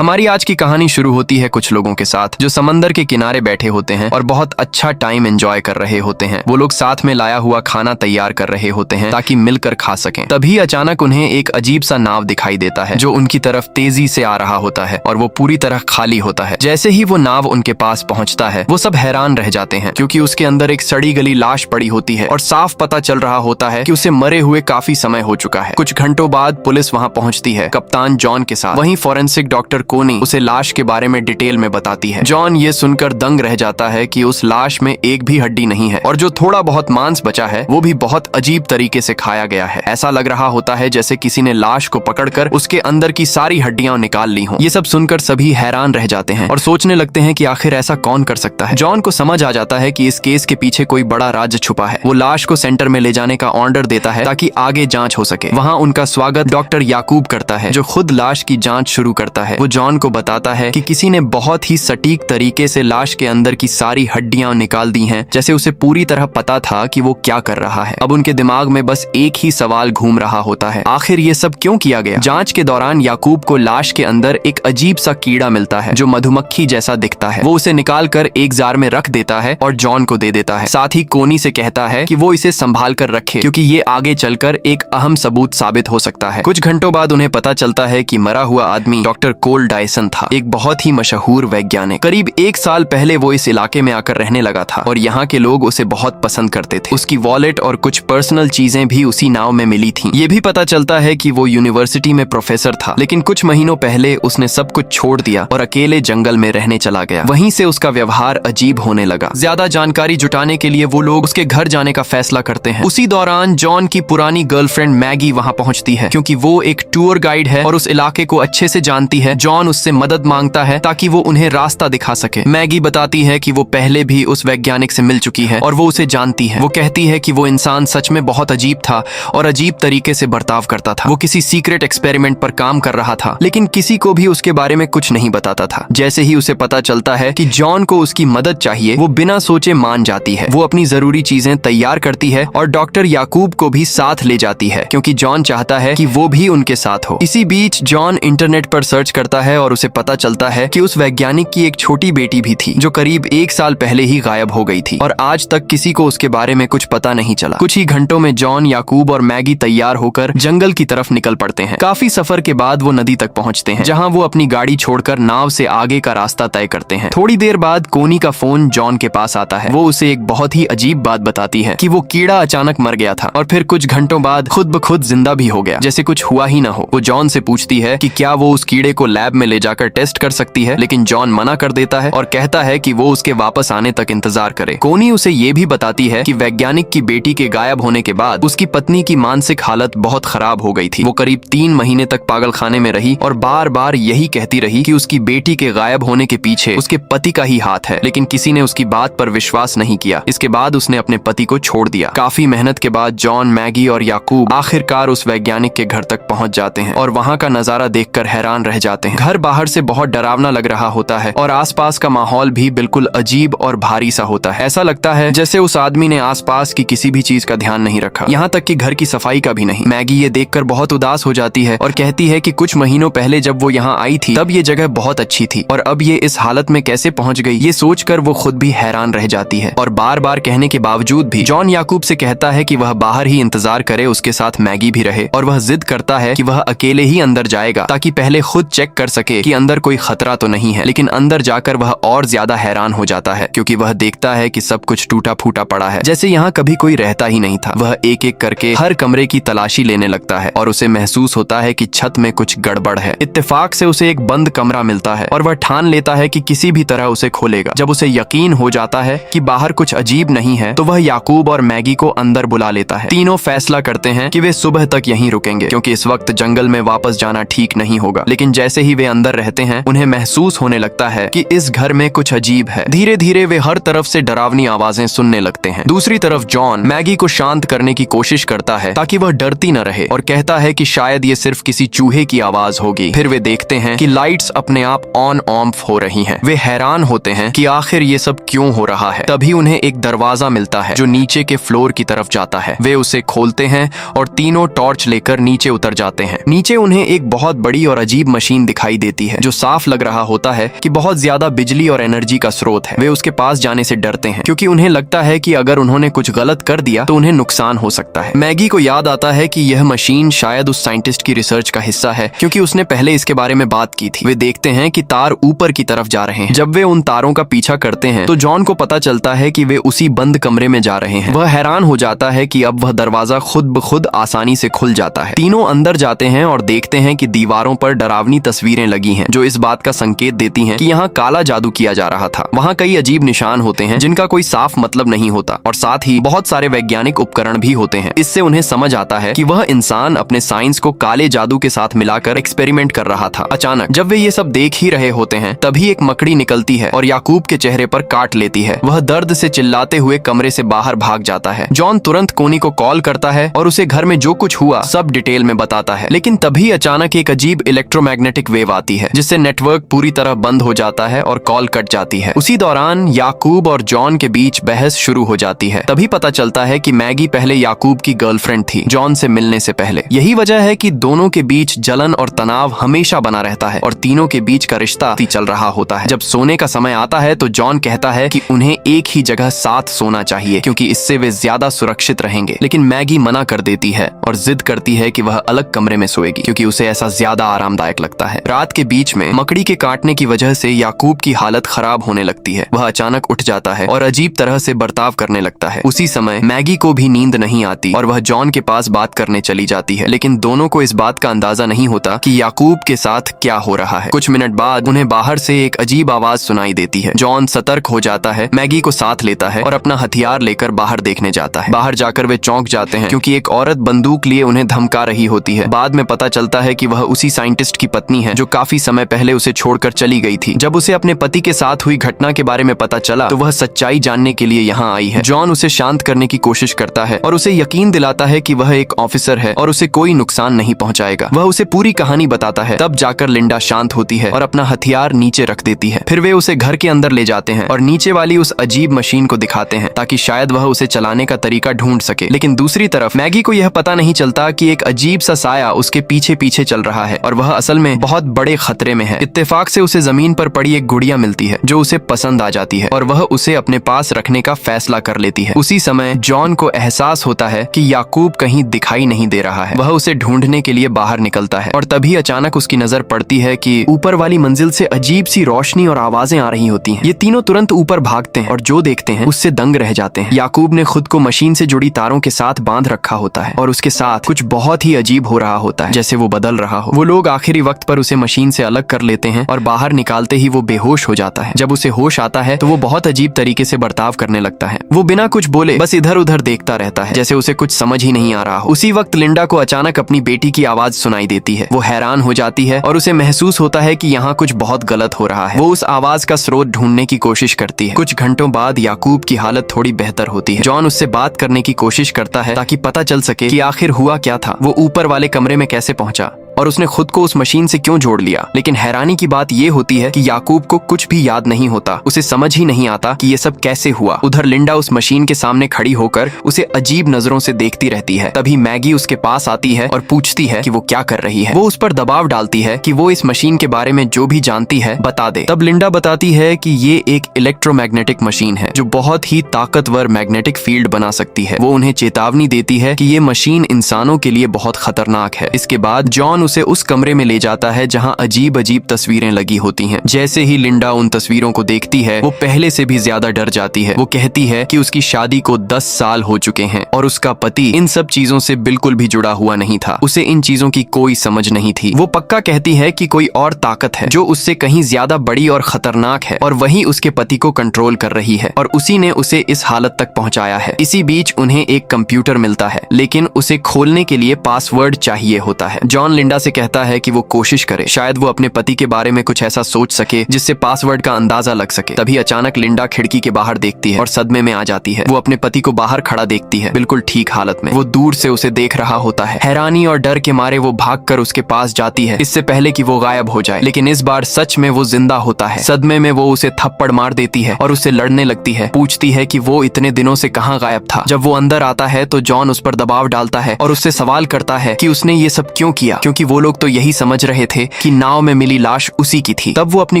हमारी आज की कहानी शुरू होती है कुछ लोगों के साथ जो समंदर के किनारे बैठे होते हैं और बहुत अच्छा टाइम एंजॉय कर रहे होते हैं। वो लोग साथ में लाया हुआ खाना तैयार कर रहे होते हैं ताकि मिलकर खा सकें। तभी अचानक उन्हें एक अजीब सा नाव दिखाई देता है जो उनकी तरफ तेजी से आ रहा होता है और वो पूरी तरह खाली होता है। जैसे ही वो नाव उनके पास पहुंचता है वो सब हैरान रह जाते हैं क्योंकि उसके अंदर एक सड़ी गली लाश पड़ी होती है और साफ पता चल रहा होता है कि उसे मरे हुए काफी समय हो चुका है। कुछ घंटों बाद पुलिस वहां पहुंचती है कप्तान जॉन के साथ। वहीं फॉरेंसिक डॉक्टर कोनी उसे लाश के बारे में डिटेल में बताती है। जॉन ये सुनकर दंग रह जाता है कि उस लाश में एक भी हड्डी नहीं है और जो थोड़ा बहुत मांस बचा है वो भी बहुत अजीब तरीके से खाया गया है। ऐसा लग रहा होता है जैसे किसी ने लाश को पकड़कर उसके अंदर की सारी हड्डियां निकाल ली हों। ये सब सुनकर सभी हैरान रह जाते हैं और सोचने लगते हैं कि आखिर ऐसा कौन कर सकता है। जॉन को समझ आ जाता है कि इस केस के पीछे कोई बड़ा राज छुपा है। वो लाश को सेंटर में ले जाने का ऑर्डर देता है ताकि आगे जांच हो सके। वहां उनका स्वागत डॉक्टर याकूब करता है जो खुद लाश की जांच शुरू करता है। वो जॉन को बताता है कि किसी ने बहुत ही सटीक तरीके से लाश के अंदर की सारी हड्डियां निकाल दी हैं, जैसे उसे पूरी तरह पता था कि वो क्या कर रहा है। अब उनके दिमाग में बस एक ही सवाल घूम रहा होता है, आखिर ये सब क्यों किया गया। जांच के दौरान याकूब को लाश के अंदर एक अजीब सा कीड़ा मिलता है जो मधुमक्खी जैसा दिखता है। वो उसे निकाल कर एक जार में रख देता है और जॉन को दे देता है। साथ ही कोनी से कहता है कि वो इसे संभाल कर रखे क्योंकि ये आगे चलकर एक अहम सबूत साबित हो सकता है। कुछ घंटों बाद उन्हें पता चलता है कि मरा हुआ आदमी डॉक्टर कोल डायसन था, एक बहुत ही मशहूर वैज्ञानिक। करीब 1 साल पहले वो इस इलाके में आकर रहने लगा था और यहाँ के लोग उसे बहुत पसंद करते थे। उसकी वॉलेट और कुछ पर्सनल चीजें भी उसी नाव में मिली थीं। ये भी पता चलता है कि वो यूनिवर्सिटी में प्रोफेसर था, लेकिन कुछ महीनों पहले उसने सब कुछ छोड़ दिया और अकेले जंगल में रहने चला गया। वहीं से उसका व्यवहार अजीब होने लगा। ज्यादा जानकारी जुटाने के लिए वो लोग उसके घर जाने का फैसला करते हैं। उसी दौरान जॉन की पुरानी गर्लफ्रेंड मैगी वहाँ पहुँचती है क्योंकि वो एक टूर गाइड है और उस इलाके को अच्छे से जानती है। जॉन उससे मदद मांगता है ताकि वो उन्हें रास्ता दिखा सके। मैगी बताती है कि वो पहले भी उस वैज्ञानिक से मिल चुकी है और वो उसे जानती है। वो कहती है कि वो इंसान सच में बहुत अजीब था और अजीब तरीके से बर्ताव करता था। वो किसी सीक्रेट एक्सपेरिमेंट पर काम कर रहा था लेकिन किसी को भी उसके बारे में कुछ नहीं बताता था। जैसे ही उसे पता चलता है कि जॉन को उसकी मदद चाहिए वो बिना सोचे मान जाती है। वो अपनी जरूरी चीजें तैयार करती है और डॉक्टर याकूब को भी साथ ले जाती है क्योंकि जॉन चाहता है कि वो भी उनके साथ हो। इसी बीच जॉन इंटरनेट पर सर्च करता है और उसे पता चलता है कि उस वैज्ञानिक की एक छोटी बेटी भी थी जो करीब 1 साल पहले ही गायब हो गई थी और आज तक किसी को उसके बारे में कुछ पता नहीं चला। कुछ ही घंटों में जॉन, याकूब और मैगी तैयार होकर जंगल की तरफ निकल पड़ते हैं। काफी सफर के बाद वो नदी तक पहुंचते हैं जहां वो अपनी गाड़ी छोड़कर नाव से आगे का रास्ता तय करते हैं। थोड़ी देर बाद कोनी का फोन जॉन के पास आता है। वो उसे एक बहुत ही अजीब बात बताती है कि वो कीड़ा अचानक मर गया था और फिर कुछ घंटों बाद खुद ब खुद जिंदा भी हो गया, जैसे कुछ हुआ ही ना हो। वो जॉन से पूछती है कि क्या वो उस कीड़े को लैब में ले जाकर टेस्ट कर सकती है, लेकिन जॉन मना कर देता है और कहता है कि वो उसके वापस आने तक इंतजार करे। कोनी उसे ये भी बताती है कि वैज्ञानिक की बेटी के गायब होने के बाद उसकी पत्नी की मानसिक हालत बहुत खराब हो गई थी। वो करीब 3 महीने तक पागलखाने में रही और बार बार यही कहती रही कि उसकी बेटी के गायब होने के पीछे उसके पति का ही हाथ है, लेकिन किसी ने उसकी बात पर विश्वास नहीं किया। इसके बाद उसने अपने पति को छोड़ दिया। काफी मेहनत के बाद जॉन, मैगी और याकूब आखिरकार उस वैज्ञानिक के घर तक पहुंच जाते हैं और वहां का नजारा देखकर हैरान रह जाते हैं। घर बाहर से बहुत डरावना लग रहा होता है और आसपास का माहौल भी बिल्कुल अजीब और भारी सा होता है। ऐसा लगता है जैसे उस आदमी ने आसपास की किसी भी चीज का ध्यान नहीं रखा, यहाँ तक कि घर की सफाई का भी नहीं। मैगी ये देखकर बहुत उदास हो जाती है और कहती है कि कुछ महीनों पहले जब वो यहाँ आई थी तब ये जगह बहुत अच्छी थी और अब ये इस हालत में कैसे पहुंच गई। ये सोचकर वो खुद भी हैरान रह जाती है और बार बार कहने के बावजूद भी जॉन याकूब से कहता है कि वह बाहर ही इंतजार करे, उसके साथ मैगी भी रहे और वह जिद करता है कि वह अकेले ही अंदर जाएगा ताकि पहले खुद चेक कर सके कि अंदर कोई खतरा तो नहीं है। लेकिन अंदर जाकर वह और ज्यादा हैरान हो जाता है क्योंकि वह देखता है कि सब कुछ टूटा फूटा पड़ा है, जैसे यहाँ कभी कोई रहता ही नहीं था। वह एक एक करके हर कमरे की तलाशी लेने लगता है और उसे महसूस होता है कि छत में कुछ गड़बड़ है। इत्तेफाक से उसे एक बंद कमरा मिलता है और वह ठान लेता है कि किसी भी तरह उसे खोलेगा। जब उसे यकीन हो जाता है कि बाहर कुछ अजीब नहीं है तो वह याकूब और मैगी को अंदर बुला लेता है। तीनों फैसला करते हैं कि वे सुबह तक यहीं रुकेंगे क्योंकि इस वक्त जंगल में वापस जाना ठीक नहीं होगा। लेकिन जैसे ही वे अंदर रहते हैं उन्हें महसूस होने लगता है कि इस घर में कुछ अजीब है। धीरे धीरे वे हर तरफ से डरावनी आवाजें सुनने लगते हैं। दूसरी तरफ जॉन मैगी को शांत करने की कोशिश करता है ताकि वह डरती न रहे और कहता है कि शायद ये सिर्फ किसी चूहे की आवाज होगी। फिर वे देखते हैं कि लाइट्स अपने आप ऑन ऑफ हो रही हैं। वे हैरान होते हैं कि आखिर ये सब क्यों हो रहा है। तभी उन्हें एक दरवाजा मिलता है जो नीचे के फ्लोर की तरफ जाता है। वे उसे खोलते हैं और तीनों टॉर्च लेकर नीचे उतर जाते हैं। नीचे उन्हें एक बहुत बड़ी और अजीब मशीन दिखाई दिखाई देती है, जो साफ लग रहा होता है कि बहुत ज्यादा बिजली और एनर्जी का स्रोत है। वे उसके पास जाने से डरते हैं क्योंकि उन्हें लगता है कि अगर उन्होंने कुछ गलत कर दिया तो उन्हें नुकसान हो सकता है। मैगी को याद आता है कि यह मशीन शायद उस साइंटिस्ट की रिसर्च का हिस्सा है क्योंकि उसने पहले इसके बारे में बात की थी। वे देखते हैं कि तार ऊपर की तरफ जा रहे हैं। जब वे उन तारों का पीछा करते हैं तो जॉन को पता चलता है कि वे उसी बंद कमरे में जा रहे हैं। वह हैरान हो जाता है कि अब वह दरवाजा खुद ब खुद आसानी से खुल जाता है। तीनों अंदर जाते हैं और देखते हैं कि दीवारों पर डरावनी तस्वीरें लगी हैं, जो इस बात का संकेत देती हैं कि यहाँ काला जादू किया जा रहा था। वहाँ कई अजीब निशान होते हैं जिनका कोई साफ मतलब नहीं होता और साथ ही बहुत सारे वैज्ञानिक उपकरण भी होते हैं। इससे उन्हें समझ आता है कि वह इंसान अपने साइंस को काले जादू के साथ मिलाकर एक्सपेरिमेंट कर रहा था। अचानक जब वे ये सब देख ही रहे होते हैं तभी एक मकड़ी निकलती है और याकूब के चेहरे पर काट लेती है। वह दर्द से चिल्लाते हुए कमरे से बाहर भाग जाता है। जॉन तुरंत कोनी को कॉल करता है और उसे घर में जो कुछ हुआ सब डिटेल में बताता है, लेकिन तभी अचानक एक अजीब इलेक्ट्रोमैग्नेटिक वेव आती है जिससे नेटवर्क पूरी तरह बंद हो जाता है और कॉल कट जाती है। उसी दौरान याकूब और जॉन के बीच बहस शुरू हो जाती है। तभी पता चलता है कि मैगी पहले याकूब की गर्लफ्रेंड थी, जॉन से मिलने से पहले। यही वजह है कि दोनों के बीच जलन और तनाव हमेशा बना रहता है और तीनों के बीच का रिश्ता चल रहा होता है। जब सोने का समय आता है तो जॉन कहता है कि उन्हें एक ही जगह साथ सोना चाहिए क्योंकि इससे वे ज्यादा सुरक्षित रहेंगे, लेकिन मैगी मना कर देती है और जिद करती है कि वह अलग कमरे में सोएगी क्योंकि उसे ऐसा ज्यादा आरामदायक लगता है। रात के बीच में मकड़ी के काटने की वजह से याकूब की हालत खराब होने लगती है। वह अचानक उठ जाता है और अजीब तरह से बर्ताव करने लगता है। उसी समय मैगी को भी नींद नहीं आती और वह जॉन के पास बात करने चली जाती है, लेकिन दोनों को इस बात का अंदाजा नहीं होता कि याकूब के साथ क्या हो रहा है। कुछ मिनट बाद उन्हें बाहर से एक अजीब आवाज सुनाई देती है। जॉन सतर्क हो जाता है, मैगी को साथ लेता है और अपना हथियार लेकर बाहर देखने जाता है। बाहर जाकर वे चौंक जाते हैं क्योंकि एक औरत बंदूक लिए उन्हें धमका रही होती है। बाद में पता चलता है कि वह उसी साइंटिस्ट की पत्नी है जो काफी समय पहले उसे छोड़कर चली गई थी। जब उसे अपने पति के साथ हुई घटना के बारे में पता चला तो वह सच्चाई जानने के लिए यहाँ आई है। जॉन उसे शांत करने की कोशिश करता है और उसे यकीन दिलाता है कि वह एक ऑफिसर है और उसे कोई नुकसान नहीं पहुंचाएगा। वह उसे पूरी कहानी बताता है। तब जाकर लिंडा शांत होती है और अपना हथियार नीचे रख देती है। फिर वे उसे घर के अंदर ले जाते हैं और नीचे वाली उस अजीब मशीन को दिखाते हैं ताकि शायद वह उसे चलाने का तरीका ढूंढ सके। लेकिन दूसरी तरफ मैगी को यह पता नहीं चलता कि एक अजीब सा साया उसके पीछे पीछे चल रहा है और वह असल में बहुत बड़े खतरे में है। इत्तेफाक से उसे जमीन पर पड़ी एक गुड़िया मिलती है जो उसे पसंद आ जाती है और वह उसे अपने पास रखने का फैसला कर लेती है। उसी समय जॉन को एहसास होता है कि याकूब कहीं दिखाई नहीं दे रहा है। वह उसे ढूंढने के लिए बाहर निकलता है और तभी अचानक उसकी नजर पड़ती है कि ऊपर वाली मंजिल से अजीब सी रोशनी और आवाजें आ रही होती हैं। ये तीनों तुरंत ऊपर भागते हैं और जो देखते हैं उससे दंग रह जाते हैं। याकूब ने खुद को मशीन से जुड़ी तारों के साथ बांध रखा होता है और उसके साथ कुछ बहुत ही अजीब हो रहा होता है, जैसे वो बदल रहा हो। वो लोग आखिरी वक्त पर उसे मशीन से अलग कर लेते हैं और बाहर निकालते ही वो बेहोश हो जाता है। जब उसे होश आता है तो वो बहुत अजीब तरीके से बर्ताव करने लगता है। वो बिना कुछ बोले बस इधर उधर देखता रहता है, जैसे उसे कुछ समझ ही नहीं आ रहा हो। उसी वक्त लिंडा को अचानक अपनी बेटी की आवाज सुनाई देती है। वो हैरान हो जाती है और उसे महसूस होता है कि यहाँ कुछ बहुत गलत हो रहा है। वो उस आवाज का स्रोत ढूंढने की कोशिश करती है। कुछ घंटों बाद याकूब की हालत थोड़ी बेहतर होती है। जॉन उससे बात करने की कोशिश करता है ताकि पता चल सके कि आखिर हुआ क्या था, वो ऊपर वाले कमरे में कैसे पहुंचा और उसने खुद को उस मशीन से क्यों जोड़ लिया। लेकिन हैरानी की बात यह होती है कि याकूब को कुछ भी याद नहीं होता। उसे समझ ही नहीं आता कि ये सब कैसे हुआ। उधर लिंडा उस मशीन के सामने खड़ी होकर उसे अजीब नजरों से देखती रहती है। तभी मैगी उसके पास आती है और पूछती है कि वो क्या कर रही है। वो उस पर दबाव डालती है कि वो इस मशीन के बारे में जो भी जानती है बता दे। तब लिंडा बताती है कि ये एक इलेक्ट्रोमैग्नेटिक मशीन है जो बहुत ही ताकतवर मैग्नेटिक फील्ड बना सकती है। वो उन्हें चेतावनी देती है कि ये मशीन इंसानों के लिए बहुत खतरनाक है। इसके बाद जॉन उसे उस कमरे में ले जाता है जहां अजीब अजीब तस्वीरें लगी होती हैं। जैसे ही लिंडा उन तस्वीरों को देखती है वो पहले से भी ज्यादा डर जाती है। वो कहती है कि उसकी शादी को 10 साल हो चुके हैं और उसका पति इन सब चीजों से बिल्कुल भी जुड़ा हुआ नहीं था। उसे इन चीजों की कोई समझ नहीं थी। वो पक्का कहती है कि कोई और ताकत है जो उससे कहीं ज्यादा बड़ी और खतरनाक है और वही उसके पति को कंट्रोल कर रही है और उसी ने उसे इस हालत तक पहुंचाया है। इसी बीच उन्हें एक कंप्यूटर मिलता है, लेकिन उसे खोलने के लिए पासवर्ड चाहिए होता है। जॉन लिंडा से कहता है कि वो कोशिश करे, शायद वो अपने पति के बारे में कुछ ऐसा सोच सके जिससे पासवर्ड का अंदाजा लग सके। तभी अचानक लिंडा खिड़की के बाहर देखती है और सदमे में आ जाती है। वो अपने पति को बाहर खड़ा देखती है, बिल्कुल ठीक हालत में। वो दूर से उसे देख रहा होता है। हैरानी और डर के मारे वो भागकर उसके पास जाती है इससे पहले कि वो गायब हो जाए, लेकिन इस बार सच में वो जिंदा होता है। सदमे में वो उसे थप्पड़ मार देती है और उससे लड़ने लगती है। पूछती है कि वो इतने दिनों से कहाँ गायब था। जब वो अंदर आता है तो जॉन उस पर दबाव डालता है और उससे सवाल करता है कि उसने ये सब क्यों किया, क्योंकि क्योंकि वो लोग तो यही समझ रहे थे कि नाव में मिली लाश उसी की थी। तब वो अपनी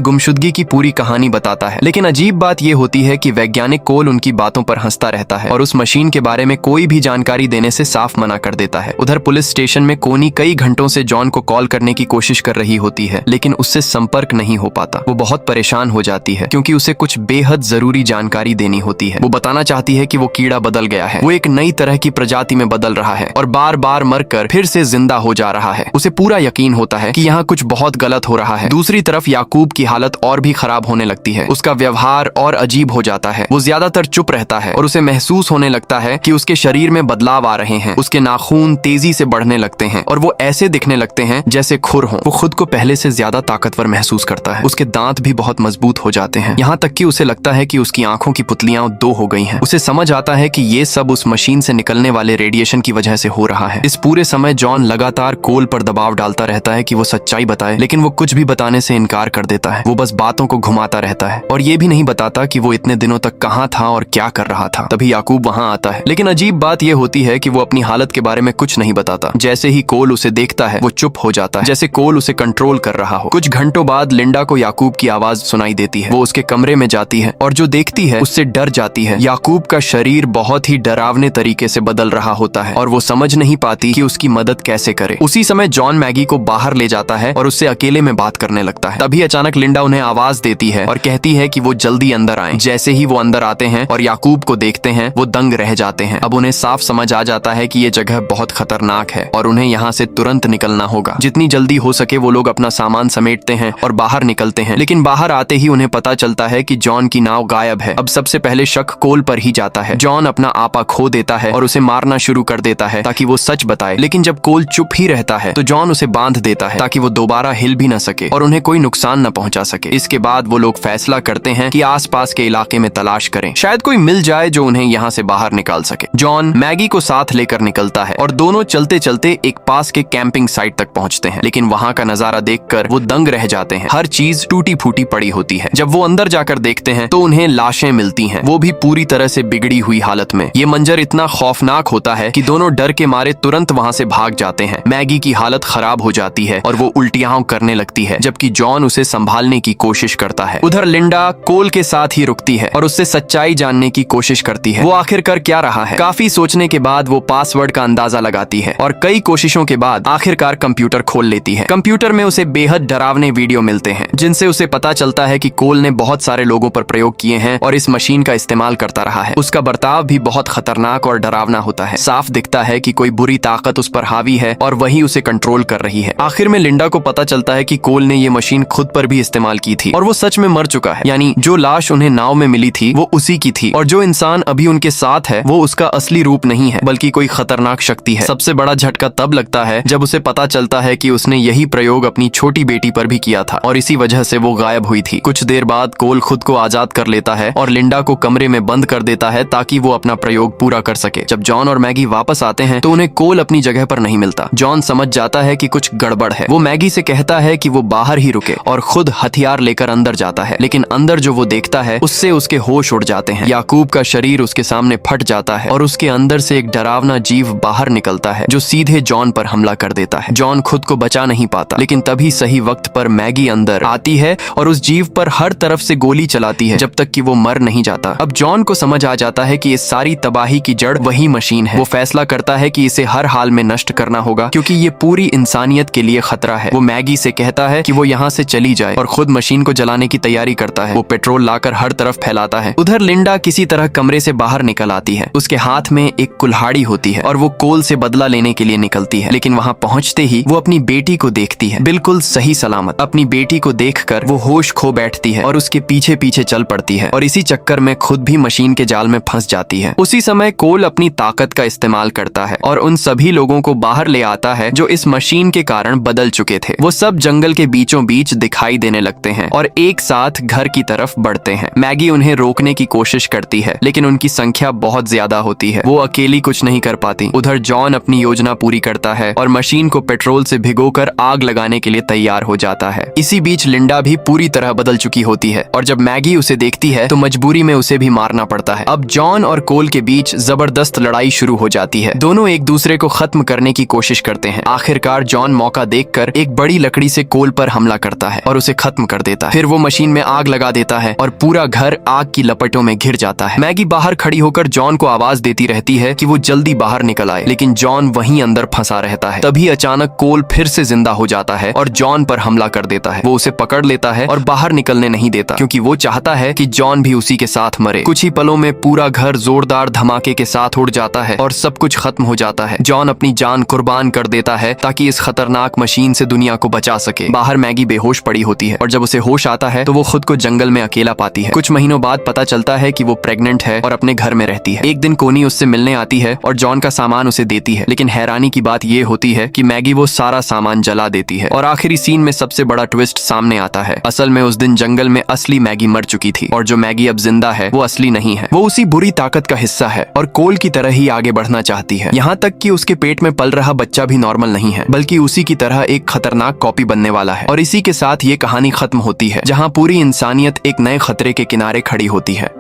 गुमशुदगी की पूरी कहानी बताता है। लेकिन अजीब बात ये होती है कि वैज्ञानिक कोल उनकी बातों पर हंसता रहता है और उस मशीन के बारे में कोई भी जानकारी देने से साफ मना कर देता है। उधर पुलिस स्टेशन में कोनी कई घंटों से जॉन को कॉल करने की कोशिश कर रही होती है, लेकिन उससे संपर्क नहीं हो पाता। वो बहुत परेशान हो जाती है क्योंकि उसे कुछ बेहद जरूरी जानकारी देनी होती है। वो बताना चाहती है कि वो कीड़ा बदल गया है, वो एक नई तरह की प्रजाति में बदल रहा है और बार बार मरकर फिर से जिंदा हो जा रहा है। उसे पूरा यकीन होता है कि यहाँ कुछ बहुत गलत हो रहा है। दूसरी तरफ याकूब की हालत और भी खराब होने लगती है। उसका व्यवहार और अजीब हो जाता है। वो ज्यादातर चुप रहता है और उसे महसूस होने लगता है कि उसके शरीर में बदलाव आ रहे हैं। उसके नाखून तेजी से बढ़ने लगते हैं और वो ऐसे दिखने लगते हैं जैसे खुर हों। वो खुद को पहले से ज्यादा ताकतवर महसूस करता है। उसके दांत भी बहुत मजबूत हो जाते हैं, यहाँ तक कि उसे लगता है कि उसकी आंखों की पुतलियां दो हो गई हैं। उसे समझ आता है कि ये सब उस मशीन से निकलने वाले रेडिएशन की वजह से हो रहा है। इस पूरे समय जॉन लगातार कोल पर दबाव डालता रहता है कि वो सच्चाई बताए, लेकिन वो कुछ भी बताने से इनकार कर देता है। वो बस बातों को घुमाता रहता है और ये भी नहीं बताता कि वो इतने दिनों तक कहाँ था और क्या कर रहा था। तभी याकूब वहाँ आता है, लेकिन अजीब बात यह होती है कि वो अपनी हालत के बारे में कुछ नहीं बताता। जैसे ही कोल उसे देखता है वो चुप हो जाता है, जैसे कोल उसे कंट्रोल कर रहा हो। कुछ घंटों बाद लिंडा को याकूब की आवाज सुनाई देती है। वो उसके कमरे में जाती है और जो देखती है उससे डर जाती है। याकूब का शरीर बहुत ही डरावने तरीके से बदल रहा होता है और वो समझ नहीं पाती कि उसकी मदद कैसे करे। उसी समय जॉन मैगी को बाहर ले जाता है और उससे अकेले में बात करने लगता है। तभी अचानक लिंडा उन्हें आवाज देती है और कहती है कि वो जल्दी अंदर आएं। जैसे ही वो अंदर आते हैं और याकूब को देखते हैं वो दंग रह जाते हैं। अब उन्हें साफ समझ आ जाता है कि ये जगह बहुत खतरनाक है और उन्हें यहाँ से तुरंत निकलना होगा। जितनी जल्दी हो सके वो लोग अपना सामान समेटते हैं और बाहर निकलते हैं, लेकिन बाहर आते ही उन्हें पता चलता है कि जॉन की नाव गायब है। अब सबसे पहले शक कोल पर ही जाता है। जॉन अपना आपा खो देता है और उसे मारना शुरू कर देता है ताकि वो सच बताए, लेकिन जब कोल चुप ही रहता है तो जॉन उसे बांध देता है ताकि वो दोबारा हिल भी न सके और उन्हें कोई नुकसान न पहुंचा सके। इसके बाद वो लोग फैसला करते हैं कि आसपास के इलाके में तलाश करें, शायद कोई मिल जाए जो उन्हें यहाँ से बाहर निकाल सके। जॉन मैगी को साथ लेकर निकलता है और दोनों चलते चलते एक पास के कैंपिंग साइट तक पहुँचते हैं, लेकिन वहाँ का नजारा देखकर वो दंग रह जाते हैं। हर चीज टूटी फूटी पड़ी होती है। जब वो अंदर जाकर देखते हैं तो उन्हें लाशें मिलती हैं, वो भी पूरी तरह से बिगड़ी हुई हालत में। ये मंजर इतना खौफनाक होता है कि दोनों डर के मारे तुरंत वहाँ से भाग जाते हैं। मैगी की हालत खराब हो जाती है और वो उल्टियां करने लगती है, जबकि जॉन उसे संभालने की कोशिश करता है। उधर लिंडा कोल के साथ ही रुकती है और उससे सच्चाई जानने की कोशिश करती है। वो आखिर कर क्या रहा है। काफी सोचने के बाद वो पासवर्ड का अंदाजा लगाती है और कई कोशिशों के बाद आखिरकार कंप्यूटर खोल लेती है। कंप्यूटर में उसे बेहद डरावने वीडियो मिलते हैं जिनसे उसे पता चलता है कि कोल ने बहुत सारे लोगों पर प्रयोग किए हैं और इस मशीन का इस्तेमाल करता रहा है। उसका बर्ताव भी बहुत खतरनाक और डरावना होता है। साफ दिखता है कि कोई बुरी ताकत उस पर हावी है और वही उसे कंट्रोल कर रही है। आखिर में लिंडा को पता चलता है कि कोल ने ये मशीन खुद पर भी इस्तेमाल की थी और वो सच में मर चुका है। यानी जो लाश उन्हें नाव में मिली थी वो उसी की थी और जो इंसान अभी उनके साथ है वो उसका असली रूप नहीं है बल्कि कोई खतरनाक शक्ति है। सबसे बड़ा झटका तब लगता है जब उसे पता चलता है कि उसने यही प्रयोग अपनी छोटी बेटी पर भी किया था और इसी वजह से वो गायब हुई थी। कुछ देर बाद कोल खुद को आजाद कर लेता है और लिंडा को कमरे में बंद कर देता है ताकि वो अपना प्रयोग पूरा कर सके। जब जॉन और मैगी वापस आते हैं तो उन्हें कोल अपनी जगह पर नहीं मिलता। जॉन समझ जाता है कि कुछ गड़बड़ है। वो मैगी से कहता है कि वो बाहर ही रुके और खुद हथियार लेकर अंदर जाता है, लेकिन अंदर जो वो देखता है उससे उसके होश उड़ जाते हैं। याकूब का शरीर उसके सामने फट जाता है और उसके अंदर से एक डरावना जीव बाहर निकलता है जो सीधे जॉन पर हमला कर देता है। जॉन खुद को बचा नहीं पाता, लेकिन तभी सही वक्त पर मैगी अंदर आती है और उस जीव पर हर तरफ से गोली चलाती है जब तक कि वो मर नहीं जाता। अब जॉन को समझ आ जाता है कि इस सारी तबाही की जड़ वही मशीन है। वो फैसला करता है कि इसे हर हाल में नष्ट करना होगा क्योंकि ये पूरी इंसानियत के लिए खतरा है। वो मैगी से कहता है कि वो यहाँ से चली जाए और खुद मशीन को जलाने की तैयारी करता है। वो पेट्रोल लाकर हर तरफ फैलाता है। उधर लिंडा किसी तरह कमरे से बाहर निकल आती है। उसके हाथ में एक कुल्हाड़ी होती है और वो कोल से बदला लेने के लिए निकलती है, लेकिन वहाँ पहुँचते ही वो अपनी बेटी को देखती है, बिल्कुल सही सलामत। अपनी बेटी को देखकर वो होश खो बैठती है और उसके पीछे पीछे चल पड़ती है और इसी चक्कर में खुद भी मशीन के जाल में फंस जाती है। उसी समय कोल अपनी ताकत का इस्तेमाल करता है और उन सभी लोगों को बाहर ले आता है जो इस मशीन के कारण बदल चुके थे। वो सब जंगल के बीचों बीच दिखाई देने लगते हैं और एक साथ घर की तरफ बढ़ते हैं। मैगी उन्हें रोकने की कोशिश करती है, लेकिन उनकी संख्या बहुत ज्यादा होती है। वो अकेली कुछ नहीं कर पाती। उधर जॉन अपनी योजना पूरी करता है और मशीन को पेट्रोल से भिगोकर आग लगाने के लिए तैयार हो जाता है। इसी बीच लिंडा भी पूरी तरह बदल चुकी होती है और जब मैगी उसे देखती है तो मजबूरी में उसे भी मारना पड़ता है। अब जॉन और कोल के बीच जबरदस्त लड़ाई शुरू हो जाती है। दोनों एक दूसरे को खत्म करने की कोशिश करते हैं। आखिरकार आखिरकार जॉन मौका देखकर एक बड़ी लकड़ी से कोल पर हमला करता है और उसे खत्म कर देता है। फिर वो मशीन में आग लगा देता है और पूरा घर आग की लपटों में घिर जाता है। मैगी बाहर खड़ी होकर जॉन को आवाज देती रहती है कि वो जल्दी बाहर निकल आए, लेकिन जॉन वहीं अंदर फंसा रहता है। तभी अचानक कोल फिर से जिंदा हो जाता है और जॉन पर हमला कर देता है। वो उसे पकड़ लेता है और बाहर निकलने नहीं देता, क्योंकि वो चाहता है कि जॉन भी उसी के साथ मरे। कुछ ही पलों में पूरा घर जोरदार धमाके के साथ उड़ जाता है और सब कुछ खत्म हो जाता है। जॉन अपनी जान कुर्बान कर देता है ताकि इस खतरनाक मशीन से दुनिया को बचा सके। बाहर मैगी बेहोश पड़ी होती है और जब उसे होश आता है तो वो खुद को जंगल में अकेला पाती है। कुछ महीनों बाद पता चलता है कि वो प्रेग्नेंट है और अपने घर में रहती है। एक दिन कोनी उससे मिलने आती है और जॉन का सामान उसे देती है, लेकिन हैरानी की बात ये होती है कि मैगी वो सारा सामान जला देती है। और आखिरी सीन में सबसे बड़ा ट्विस्ट सामने आता है। असल में उस दिन जंगल में असली मैगी मर चुकी थी और जो मैगी अब जिंदा है वो असली नहीं है। वो उसी बुरी ताकत का हिस्सा है और कोल की तरह ही आगे बढ़ना चाहती है। यहाँ तक कि उसके पेट में पल रहा बच्चा भी नॉर्मल नहीं है, बल्कि उसी की तरह एक खतरनाक कॉपी बनने वाला है। और इसी के साथ ये कहानी खत्म होती है, जहाँ पूरी इंसानियत एक नए खतरे के किनारे खड़ी होती है।